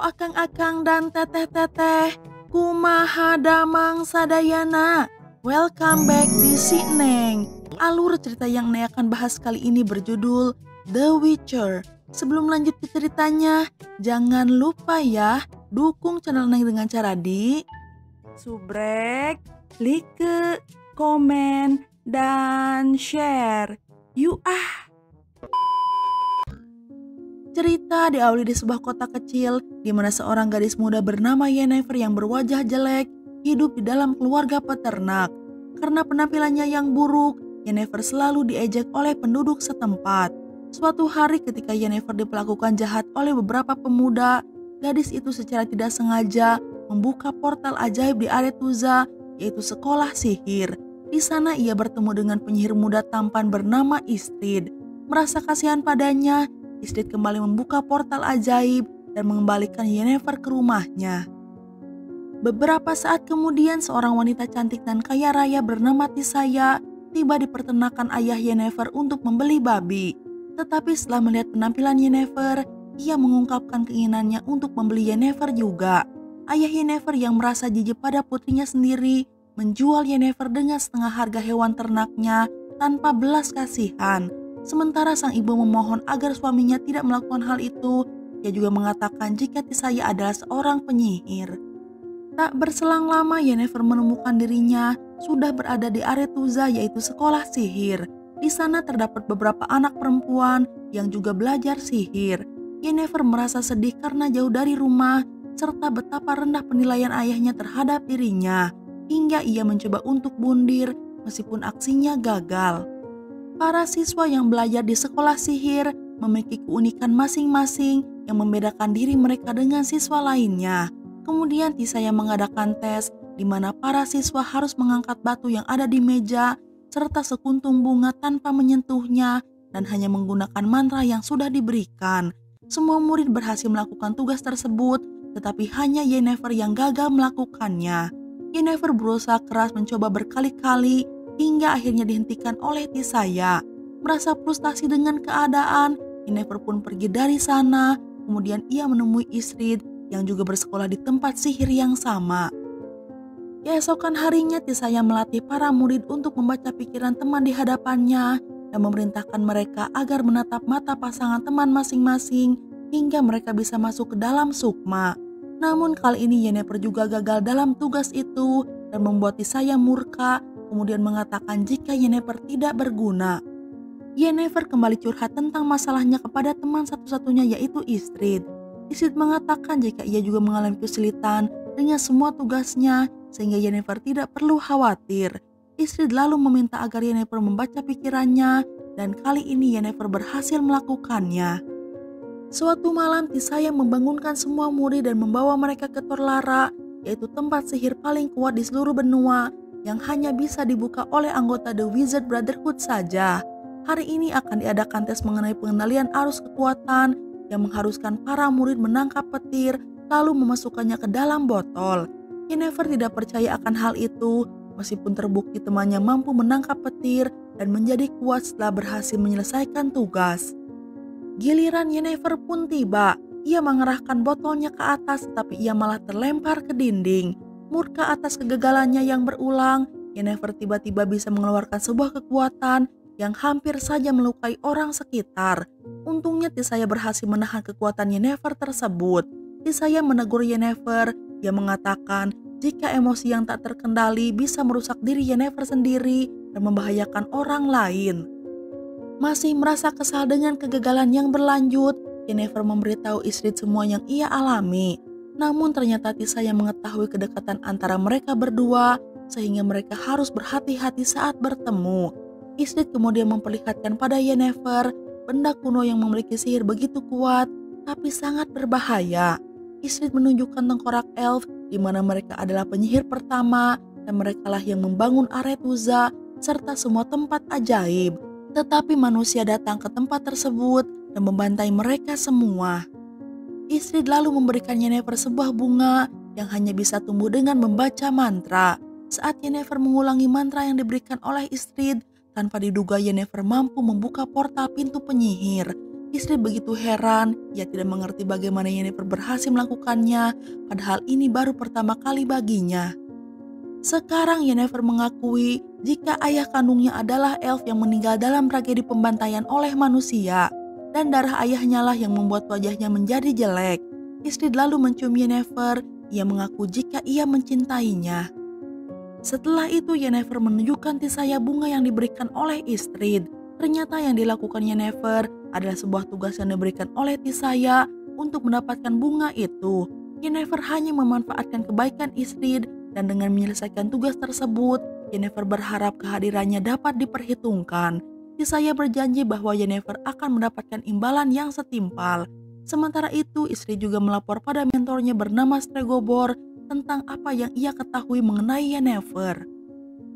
akang-akang dan teteh-teteh, kumaha damang sadayana. Welcome back di Si Neng. Alur cerita yang Neng akan bahas kali ini berjudul The Witcher. Sebelum lanjut ke ceritanya, jangan lupa ya dukung channel Neng dengan cara subrek, like, komen, dan share. Yuk Cerita diawali di sebuah kota kecil di mana seorang gadis muda bernama Yennefer yang berwajah jelek hidup di dalam keluarga peternak. Karena penampilannya yang buruk, Yennefer selalu diejek oleh penduduk setempat. Suatu hari ketika Yennefer diperlakukan jahat oleh beberapa pemuda, gadis itu secara tidak sengaja membuka portal ajaib di Aretuza, yaitu sekolah sihir. Di sana ia bertemu dengan penyihir muda tampan bernama Istrid. Merasa kasihan padanya, Istrid kembali membuka portal ajaib dan mengembalikan Yennefer ke rumahnya. Beberapa saat kemudian seorang wanita cantik dan kaya raya bernama Tisaya tiba di peternakan ayah Yennefer untuk membeli babi. Tetapi setelah melihat penampilan Yennefer, ia mengungkapkan keinginannya untuk membeli Yennefer juga. Ayah Yennefer yang merasa jijik pada putrinya sendiri menjual Yennefer dengan setengah harga hewan ternaknya tanpa belas kasihan. Sementara sang ibu memohon agar suaminya tidak melakukan hal itu. Ia juga mengatakan jika Tisaya adalah seorang penyihir. Tak berselang lama Yennefer menemukan dirinya sudah berada di Aretuza, yaitu sekolah sihir. Di sana terdapat beberapa anak perempuan yang juga belajar sihir. Yennefer merasa sedih karena jauh dari rumah serta betapa rendah penilaian ayahnya terhadap dirinya. Hingga ia mencoba untuk bundir meskipun aksinya gagal. Para siswa yang belajar di sekolah sihir memiliki keunikan masing-masing yang membedakan diri mereka dengan siswa lainnya. Kemudian Tisaya mengadakan tes di mana para siswa harus mengangkat batu yang ada di meja serta sekuntum bunga tanpa menyentuhnya dan hanya menggunakan mantra yang sudah diberikan. Semua murid berhasil melakukan tugas tersebut, tetapi hanya Yennefer yang gagal melakukannya. Yennefer berusaha keras mencoba berkali-kali hingga akhirnya dihentikan oleh Tisaya. Merasa frustasi dengan keadaan, Yennefer pun pergi dari sana. Kemudian ia menemui Istrid yang juga bersekolah di tempat sihir yang sama. Keesokan harinya Tisaya melatih para murid untuk membaca pikiran teman di hadapannya dan memerintahkan mereka agar menatap mata pasangan teman masing-masing hingga mereka bisa masuk ke dalam sukma. Namun kali ini Yennefer juga gagal dalam tugas itu dan membuat Tisaya murka, kemudian mengatakan jika Yennefer tidak berguna. Yennefer kembali curhat tentang masalahnya kepada teman satu-satunya, yaitu Istrid. Istrid mengatakan jika ia juga mengalami kesulitan dengan semua tugasnya sehingga Yennefer tidak perlu khawatir. Istrid lalu meminta agar Yennefer membaca pikirannya dan kali ini Yennefer berhasil melakukannya. Suatu malam Tisaya membangunkan semua murid dan membawa mereka ke Torlara, yaitu tempat sihir paling kuat di seluruh benua yang hanya bisa dibuka oleh anggota The Wizard Brotherhood saja. Hari ini akan diadakan tes mengenai pengendalian arus kekuatan yang mengharuskan para murid menangkap petir lalu memasukkannya ke dalam botol. Yennefer tidak percaya akan hal itu meskipun terbukti temannya mampu menangkap petir dan menjadi kuat setelah berhasil menyelesaikan tugas. Giliran Yennefer pun tiba. Ia mengerahkan botolnya ke atas tetapi ia malah terlempar ke dinding. Murka atas kegagalannya yang berulang, Yennefer tiba-tiba bisa mengeluarkan sebuah kekuatan yang hampir saja melukai orang sekitar. Untungnya Tisaya berhasil menahan kekuatan Yennefer tersebut. Tisaya menegur Yennefer. Dia mengatakan jika emosi yang tak terkendali bisa merusak diri Yennefer sendiri dan membahayakan orang lain. Masih merasa kesal dengan kegagalan yang berlanjut, Yennefer memberitahu Istrid semua yang ia alami. Namun ternyata Tisaya mengetahui kedekatan antara mereka berdua sehingga mereka harus berhati-hati saat bertemu. Istrid kemudian memperlihatkan pada Yennefer benda kuno yang memiliki sihir begitu kuat tapi sangat berbahaya. Istrid menunjukkan tengkorak elf di mana mereka adalah penyihir pertama dan merekalah yang membangun Aretuza serta semua tempat ajaib. Tetapi manusia datang ke tempat tersebut dan membantai mereka semua. Istrid lalu memberikan Yennefer sebuah bunga yang hanya bisa tumbuh dengan membaca mantra. Saat Yennefer mengulangi mantra yang diberikan oleh Istrid, tanpa diduga Yennefer mampu membuka portal pintu penyihir. Istri begitu heran, ia tidak mengerti bagaimana Yennefer berhasil melakukannya, padahal ini baru pertama kali baginya. Sekarang Yennefer mengakui jika ayah kandungnya adalah elf yang meninggal dalam tragedi pembantaian oleh manusia, dan darah ayahnya lah yang membuat wajahnya menjadi jelek. Istri lalu mencium Yennefer, ia mengaku jika ia mencintainya. Setelah itu Yennefer menunjukkan tisaya bunga yang diberikan oleh Istrid. Ternyata yang dilakukan Yennefer adalah sebuah tugas yang diberikan oleh Tisaya untuk mendapatkan bunga itu. Yennefer hanya memanfaatkan kebaikan Istrid dan dengan menyelesaikan tugas tersebut, Yennefer berharap kehadirannya dapat diperhitungkan. Tisaya berjanji bahwa Yennefer akan mendapatkan imbalan yang setimpal. Sementara itu, Istrid juga melapor pada mentornya bernama Stregobor tentang apa yang ia ketahui mengenai Yennefer.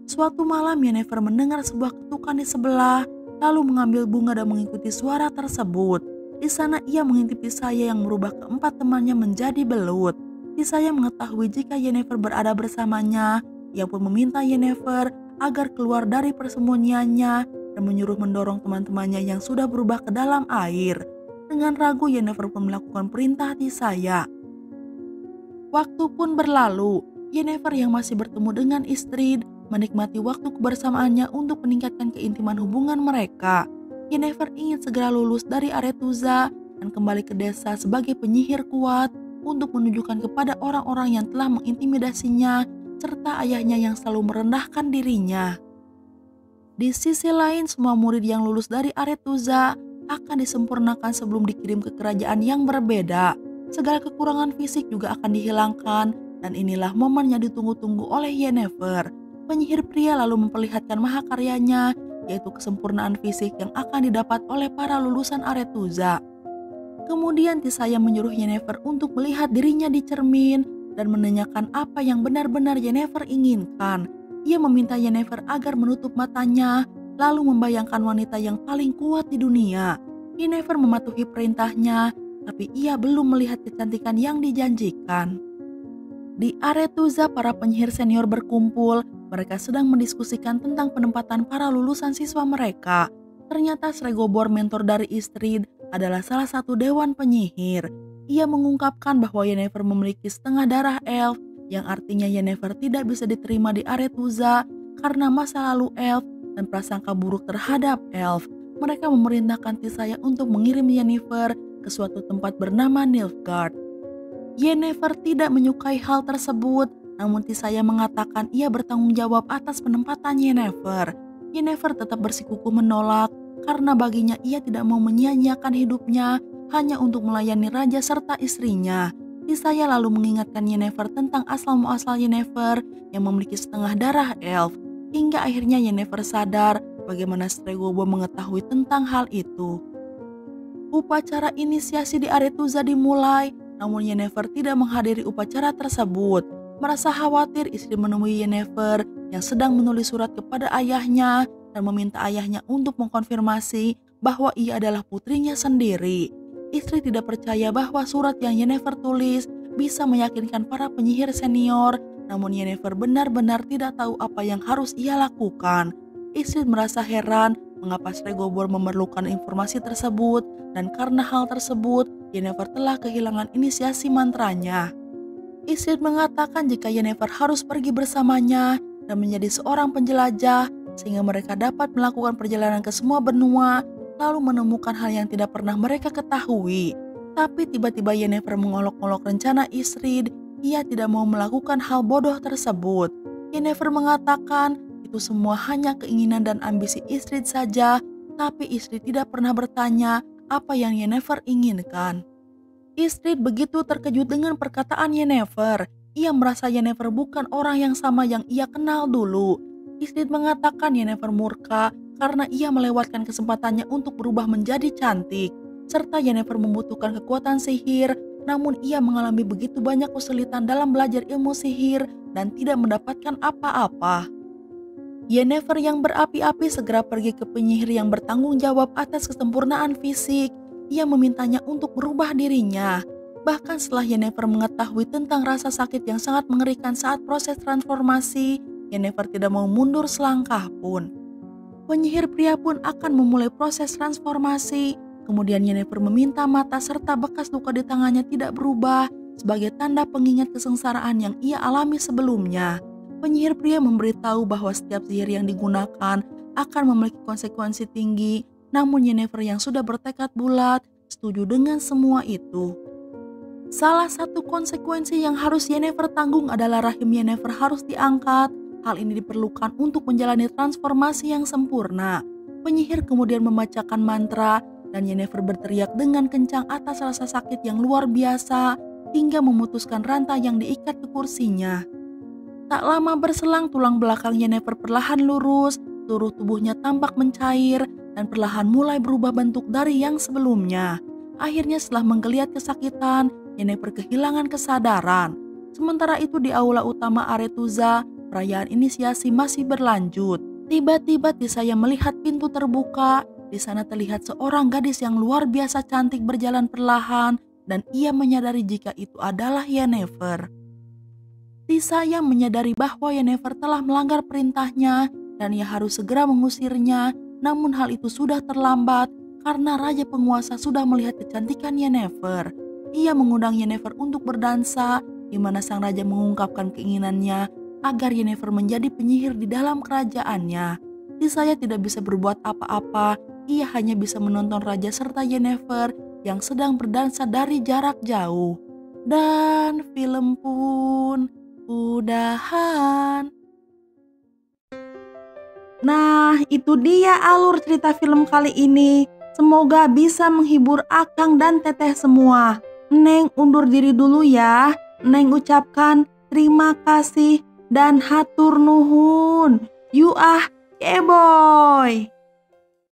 Suatu malam Yennefer mendengar sebuah ketukan di sebelah, lalu mengambil bunga dan mengikuti suara tersebut. Di sana ia mengintip Tisaya yang merubah keempat temannya menjadi belut. Tisaya mengetahui jika Yennefer berada bersamanya. Ia pun meminta Yennefer agar keluar dari persembunyiannya dan menyuruh mendorong teman-temannya yang sudah berubah ke dalam air. Dengan ragu Yennefer pun melakukan perintah Tisaya. Waktu pun berlalu, Yennefer yang masih bertemu dengan Istrid menikmati waktu kebersamaannya untuk meningkatkan keintiman hubungan mereka. Yennefer ingin segera lulus dari Aretuza dan kembali ke desa sebagai penyihir kuat untuk menunjukkan kepada orang-orang yang telah mengintimidasinya serta ayahnya yang selalu merendahkan dirinya. Di sisi lain, semua murid yang lulus dari Aretuza akan disempurnakan sebelum dikirim ke kerajaan yang berbeda. Segala kekurangan fisik juga akan dihilangkan dan inilah momen yang ditunggu-tunggu oleh Yennefer. Penyihir pria lalu memperlihatkan mahakaryanya, yaitu kesempurnaan fisik yang akan didapat oleh para lulusan Aretuza. Kemudian Tisaya menyuruh Yennefer untuk melihat dirinya di cermin dan menanyakan apa yang benar-benar Yennefer inginkan. Ia meminta Yennefer agar menutup matanya, lalu membayangkan wanita yang paling kuat di dunia. Yennefer mematuhi perintahnya, tapi ia belum melihat kecantikan yang dijanjikan. Di Aretuza, para penyihir senior berkumpul. Mereka sedang mendiskusikan tentang penempatan para lulusan siswa mereka. Ternyata Stregobor, mentor dari Istrid, adalah salah satu dewan penyihir. Ia mengungkapkan bahwa Yennefer memiliki setengah darah elf, yang artinya Yennefer tidak bisa diterima di Aretuza karena masa lalu elf dan prasangka buruk terhadap elf. Mereka memerintahkan Tisaya untuk mengirim Yennefer ke suatu tempat bernama Nilfgaard. Yennefer tidak menyukai hal tersebut, namun Tisaya mengatakan ia bertanggung jawab atas penempatan Yennefer. Yennefer tetap bersikukuh menolak karena baginya ia tidak mau menyia-nyiakan hidupnya hanya untuk melayani raja serta istrinya. Tisaya lalu mengingatkan Yennefer tentang asal-muasal Yennefer yang memiliki setengah darah elf. Hingga akhirnya Yennefer sadar bagaimana Stregobor mengetahui tentang hal itu. Upacara inisiasi di Aretuza dimulai, namun Yennefer tidak menghadiri upacara tersebut. Merasa khawatir, istri menemui Yennefer yang sedang menulis surat kepada ayahnya dan meminta ayahnya untuk mengkonfirmasi bahwa ia adalah putrinya sendiri. Istri tidak percaya bahwa surat yang Yennefer tulis bisa meyakinkan para penyihir senior, namun Yennefer benar-benar tidak tahu apa yang harus ia lakukan. Istri merasa heran mengapa Stregobor memerlukan informasi tersebut, dan karena hal tersebut Yennefer telah kehilangan inisiasi mantranya. Istrid mengatakan jika Yennefer harus pergi bersamanya dan menjadi seorang penjelajah sehingga mereka dapat melakukan perjalanan ke semua benua lalu menemukan hal yang tidak pernah mereka ketahui. Tapi tiba-tiba Yennefer mengolok-olok rencana Istrid. Ia tidak mau melakukan hal bodoh tersebut. Yennefer mengatakan itu semua hanya keinginan dan ambisi Istrid saja, tapi Istrid tidak pernah bertanya apa yang Yennefer inginkan. Istrid begitu terkejut dengan perkataan Yennefer. Ia merasa Yennefer bukan orang yang sama yang ia kenal dulu. Istrid mengatakan Yennefer murka karena ia melewatkan kesempatannya untuk berubah menjadi cantik. Serta Yennefer membutuhkan kekuatan sihir, namun ia mengalami begitu banyak kesulitan dalam belajar ilmu sihir dan tidak mendapatkan apa-apa. Yennefer yang berapi-api segera pergi ke penyihir yang bertanggung jawab atas kesempurnaan fisik. Ia memintanya untuk merubah dirinya. Bahkan setelah Yennefer mengetahui tentang rasa sakit yang sangat mengerikan saat proses transformasi, Yennefer tidak mau mundur selangkah pun. Penyihir pria pun akan memulai proses transformasi. Kemudian Yennefer meminta mata serta bekas luka di tangannya tidak berubah sebagai tanda pengingat kesengsaraan yang ia alami sebelumnya. Penyihir pria memberitahu bahwa setiap sihir yang digunakan akan memiliki konsekuensi tinggi, namun Yennefer yang sudah bertekad bulat setuju dengan semua itu. Salah satu konsekuensi yang harus Yennefer tanggung adalah rahim Yennefer harus diangkat. Hal ini diperlukan untuk menjalani transformasi yang sempurna. Penyihir kemudian membacakan mantra dan Yennefer berteriak dengan kencang atas rasa sakit yang luar biasa hingga memutuskan rantai yang diikat ke kursinya. Tak lama berselang tulang belakang Yennefer perlahan lurus, seluruh tubuhnya tampak mencair dan perlahan mulai berubah bentuk dari yang sebelumnya. Akhirnya setelah menggeliat kesakitan, Yennefer kehilangan kesadaran. Sementara itu di aula utama Aretuza, perayaan inisiasi masih berlanjut. Tiba-tiba Tisaya melihat pintu terbuka. Di sana terlihat seorang gadis yang luar biasa cantik berjalan perlahan dan ia menyadari jika itu adalah Yennefer. Tisaya menyadari bahwa Yennefer telah melanggar perintahnya dan ia harus segera mengusirnya, namun hal itu sudah terlambat karena Raja Penguasa sudah melihat kecantikan Yennefer. Ia mengundang Yennefer untuk berdansa, di mana sang raja mengungkapkan keinginannya agar Yennefer menjadi penyihir di dalam kerajaannya. Tisaya tidak bisa berbuat apa-apa, ia hanya bisa menonton raja serta Yennefer yang sedang berdansa dari jarak jauh. Dan film pun udahan. Nah, itu dia alur cerita film kali ini. Semoga bisa menghibur Akang dan Teteh semua. Neng undur diri dulu ya. Neng ucapkan terima kasih dan hatur nuhun. You keboy.